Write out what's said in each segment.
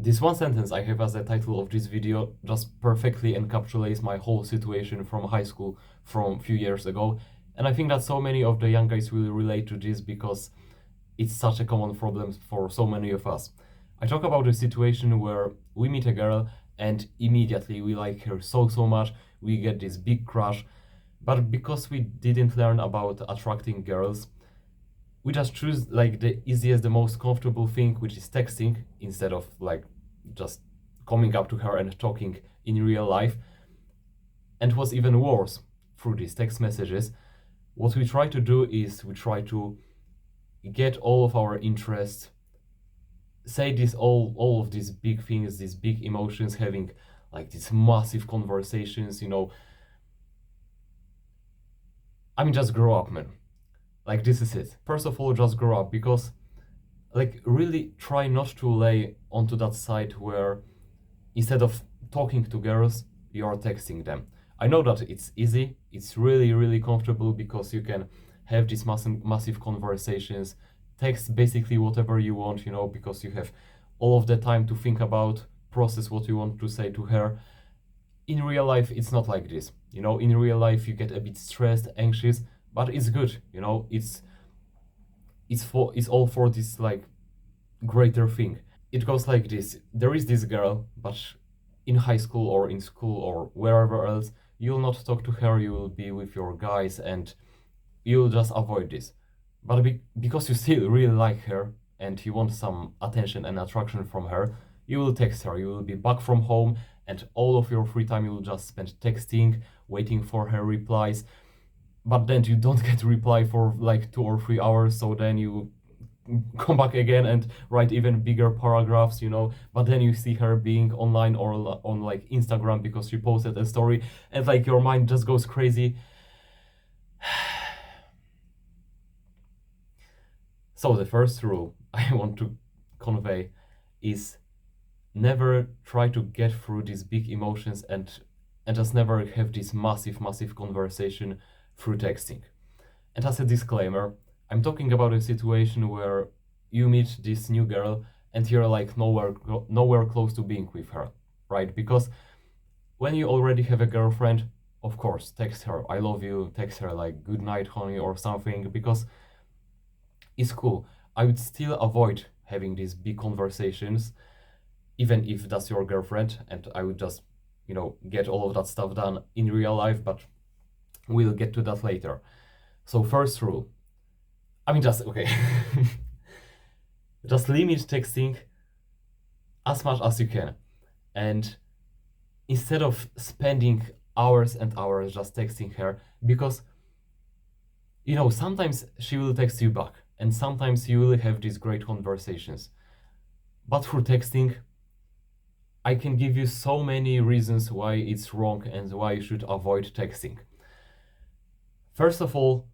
This one sentence I have as the title of this video just perfectly encapsulates my whole situation from high school from a few years ago. And I think that so many of the young guys will relate to this because it's such a common problem for so many of us. I talk about a situation where we meet a girl and immediately we like her so much, we get this big crush, but because we didn't learn about attracting girls, we just choose like the easiest, the most comfortable thing, which is texting, instead of like just coming up to her and talking in real life. And what's even worse, through these text messages, what we try to do is we try to get all of our interests, say this all of these big things, these big emotions, having like these massive conversations, I mean, just grow up, man. Like, this is it. First of all, just grow up, because like really try not to lay onto that side where instead of talking to girls, you're texting them. I know that it's easy, it's really comfortable, because you can have these massive conversations, text basically whatever you want, because you have all of the time to think about, process what you want to say to her. In real life, it's not like this. In real life, you get a bit stressed, anxious, but it's good. It's all for this like greater thing. It goes like this: there is this girl, but in high school or in school or wherever else, you'll not talk to her. You will be with your guys, and you'll just avoid this. But because you still really like her and you want some attention and attraction from her, you will text her. You will be back from home, and all of your free time you will just spend texting, waiting for her replies. But then you don't get a reply for like 2 or 3 hours, so then you come back again and write even bigger paragraphs, but then you see her being online or on like Instagram because she posted a story, and like your mind just goes crazy. So the first rule I want to convey is never try to get through these big emotions and just never have this massive conversation through texting. And as a disclaimer, I'm talking about a situation where you meet this new girl and you're like nowhere close to being with her, right? Because when you already have a girlfriend, of course, text her "I love you," text her like "good night, honey," or something, because it's cool. I would still avoid having these big conversations, even if that's your girlfriend, and I would just, get all of that stuff done in real life, but we'll get to that later. So first rule, I mean, just, okay, just limit texting as much as you can. And instead of spending hours and hours just texting her, because, sometimes she will text you back, and sometimes you will have these great conversations. But through texting, I can give you so many reasons why it's wrong and why you should avoid texting. First of all,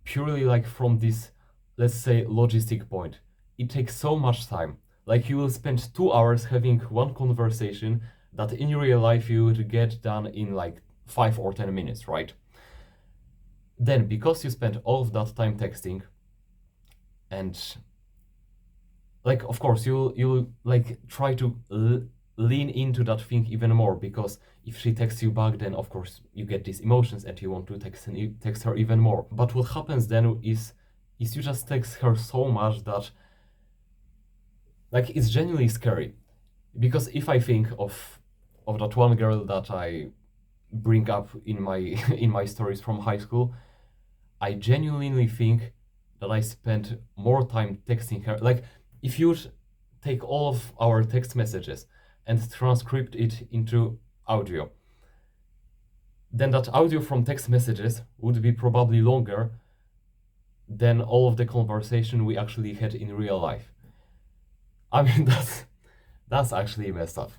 purely like from this, let's say, logistic point, it takes so much time. Like, you will spend 2 hours having one conversation that in real life you would get done in like 5 or 10 minutes, right? Then, because you spend all of that time texting, and like, of course, you'll like try to lean into that thing even more, because if she texts you back, then of course you get these emotions and you want to text her even more. But what happens then is you just text her so much that like it's genuinely scary. Because if I think of that one girl that I bring up in my in my stories from high school, I genuinely think that I spent more time texting her. Like, if you would take all of our text messages and transcript it into audio, then that audio from text messages would be probably longer than all of the conversation we actually had in real life. I mean, that's actually messed up.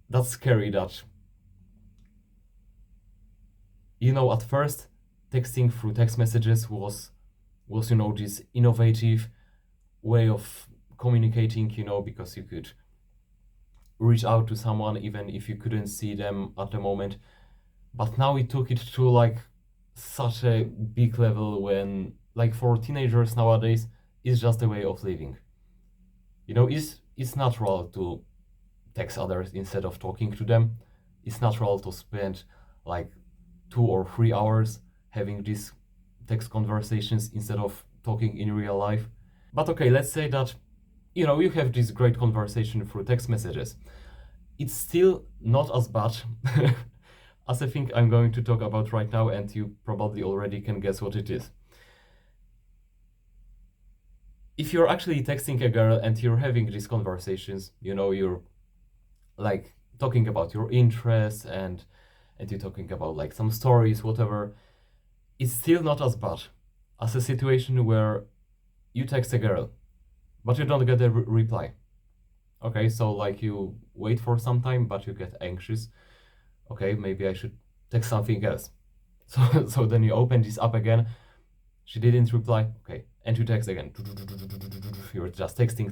That's scary that, at first, texting through text messages was this innovative way of communicating, because you could reach out to someone even if you couldn't see them at the moment. But now we took it to like such a big level, when like for teenagers nowadays, it's just a way of living. It's it's natural to text others instead of talking to them. It's natural to spend like 2 or 3 hours having these text conversations instead of talking in real life. But okay, let's say that you have this great conversation through text messages. It's still not as bad as I think I'm going to talk about right now, and you probably already can guess what it is. If you're actually texting a girl and you're having these conversations, you're like talking about your interests and you're talking about like some stories, whatever, it's still not as bad as a situation where you text a girl, but you don't get a reply. Okay, so like you wait for some time, but you get anxious. Okay, maybe I should text something else. So then you open this up again. She didn't reply. Okay, and you text again. You're just texting,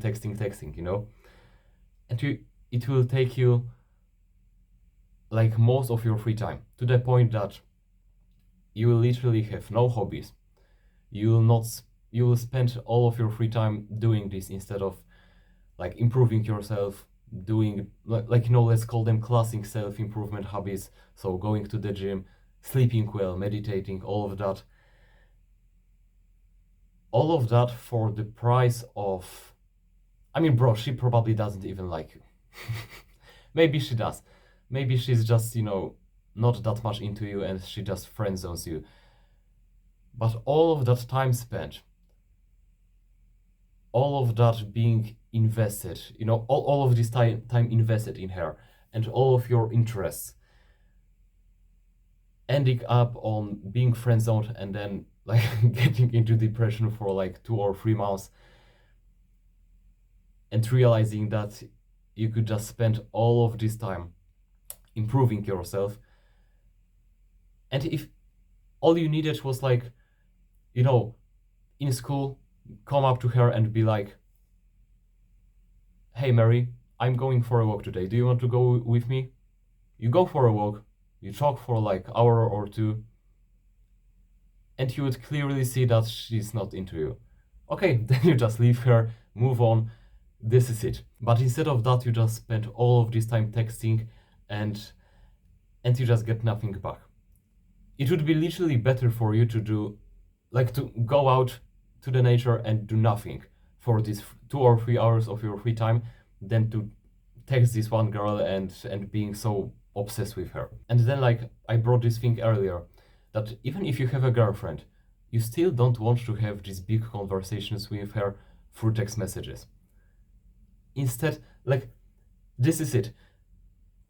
and it will take you like most of your free time, to the point that you will literally have no hobbies. You will spend all of your free time doing this instead of like improving yourself, doing let's call them classic self-improvement hobbies. So going to the gym, sleeping well, meditating, all of that. All of that for the price of, I mean, bro, she probably doesn't even like you. Maybe she does. Maybe she's just, not that much into you and she just friend zones you. But all of that time spent, all of that being invested, all of this time invested in her, and all of your interests ending up on being friend zoned and then like getting into depression for like 2 or 3 months and realizing that you could just spend all of this time improving yourself. And if all you needed was like, in school, come up to her and be like, hey Mary, I'm going for a walk today. Do you want to go with me? You go for a walk, you talk for like hour or two, and you would clearly see that she's not into you. Okay, then you just leave her, move on. This is it. But instead of that, you just spend all of this time texting and you just get nothing back. It would be literally better for you to go out to the nature and do nothing for these 2 or 3 hours of your free time than to text this one girl and being so obsessed with her. And then like I brought this thing earlier, that even if you have a girlfriend, you still don't want to have these big conversations with her through text messages. Instead, like, this is it.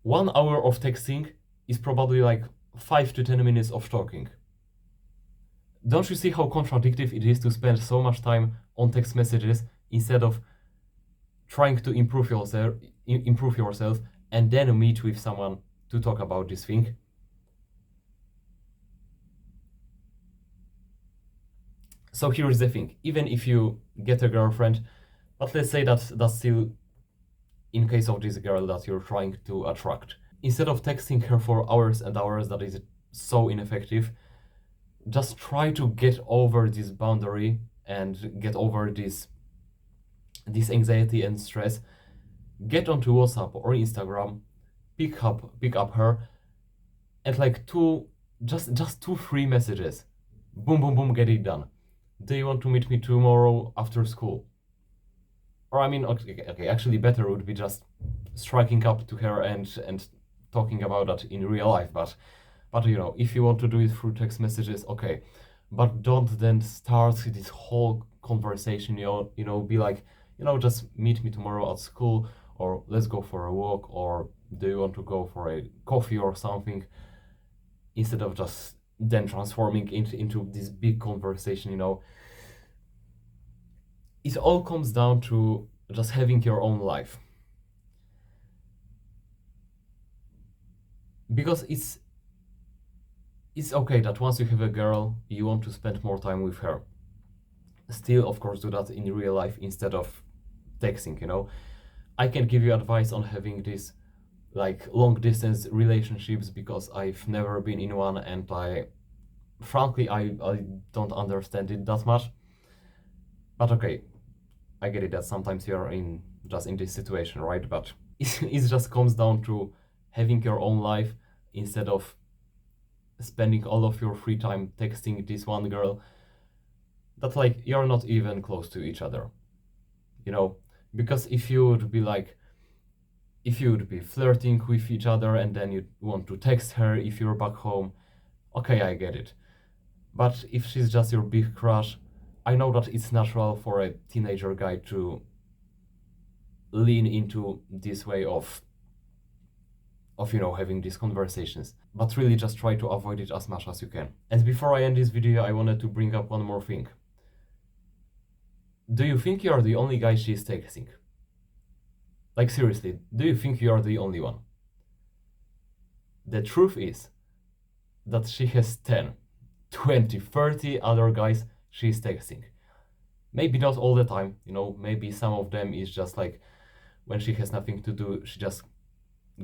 1 hour of texting is probably like 5 to 10 minutes of talking. Don't you see how contradictory it is to spend so much time on text messages instead of trying to improve yourself and then meet with someone to talk about this thing? So here is the thing. Even if you get a girlfriend, but let's say that's still in case of this girl that you're trying to attract, instead of texting her for hours and hours, that is so ineffective, just try to get over this boundary and get over this anxiety and stress. Get onto WhatsApp or Instagram, pick up her, and like just 2-3 messages, boom boom boom, get it done. Do you want to meet me tomorrow after school? Or I mean, okay, actually better would be just striking up to her and talking about that in real life. But if you want to do it through text messages, okay. But don't then start this whole conversation, be like, just meet me tomorrow at school, or let's go for a walk, or do you want to go for a coffee or something, instead of just then transforming into this big conversation. It all comes down to just having your own life. Because it's okay that once you have a girl, you want to spend more time with her. Still, of course, do that in real life instead of texting. I can give you advice on having these like long distance relationships because I've never been in one, and frankly I don't understand it that much. But okay, I get it that sometimes you're in just in this situation, right? But it just comes down to having your own life instead of spending all of your free time texting this one girl that like you're not even close to each other, you know? Because if you would be like, if you would be flirting with each other and then you want to text her if you're back home, okay, I get it. But if she's just your big crush, I know that it's natural for a teenager guy to lean into this way of having these conversations, but really just try to avoid it as much as you can. And before I end this video, I wanted to bring up one more thing. Do you think you are the only guy she's texting? Like seriously, do you think you are the only one? The truth is that she has 10, 20, 30 other guys she's texting. Maybe not all the time, maybe some of them is just like when she has nothing to do, she just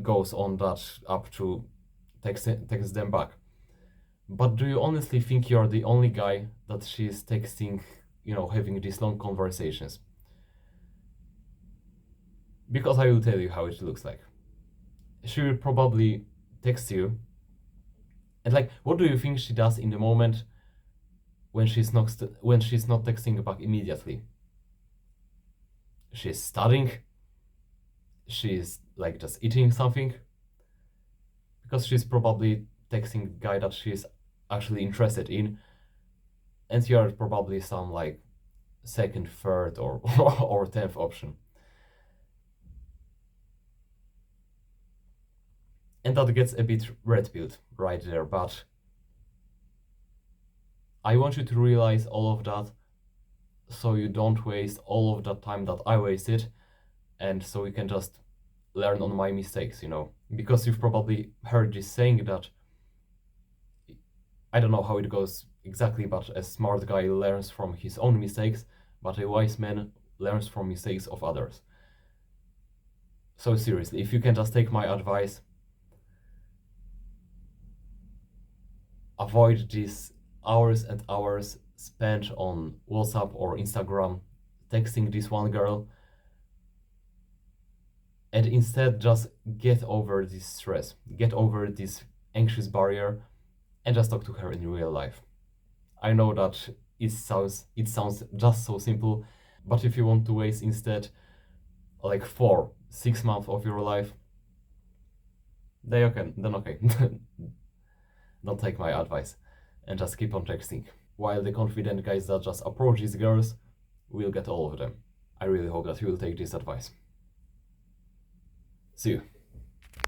goes on that app to text them back. But do you honestly think you're the only guy that she's texting, having these long conversations? Because I will tell you how it looks like. She will probably text you, and like, what do you think she does in the moment when she's not texting back immediately? She's studying. She's like just eating something, because she's probably texting a guy that she's actually interested in, and you're probably some like second, third, or or 10th option. And that gets a bit red-pilled right there, but I want you to realize all of that so you don't waste all of that time that I wasted, and so you can just learn on my mistakes, because you've probably heard this saying that, I don't know how it goes exactly, but a smart guy learns from his own mistakes, but a wise man learns from mistakes of others. So seriously, if you can just take my advice, avoid these hours and hours spent on WhatsApp or Instagram texting this one girl, and instead just get over this stress, get over this anxious barrier, and just talk to her in real life. I know that it sounds just so simple, but if you want to waste instead like 4-6 months of your life, then okay. Don't take my advice and just keep on texting. While the confident guys that just approach these girls will get all of them. I really hope that you will take this advice. See you.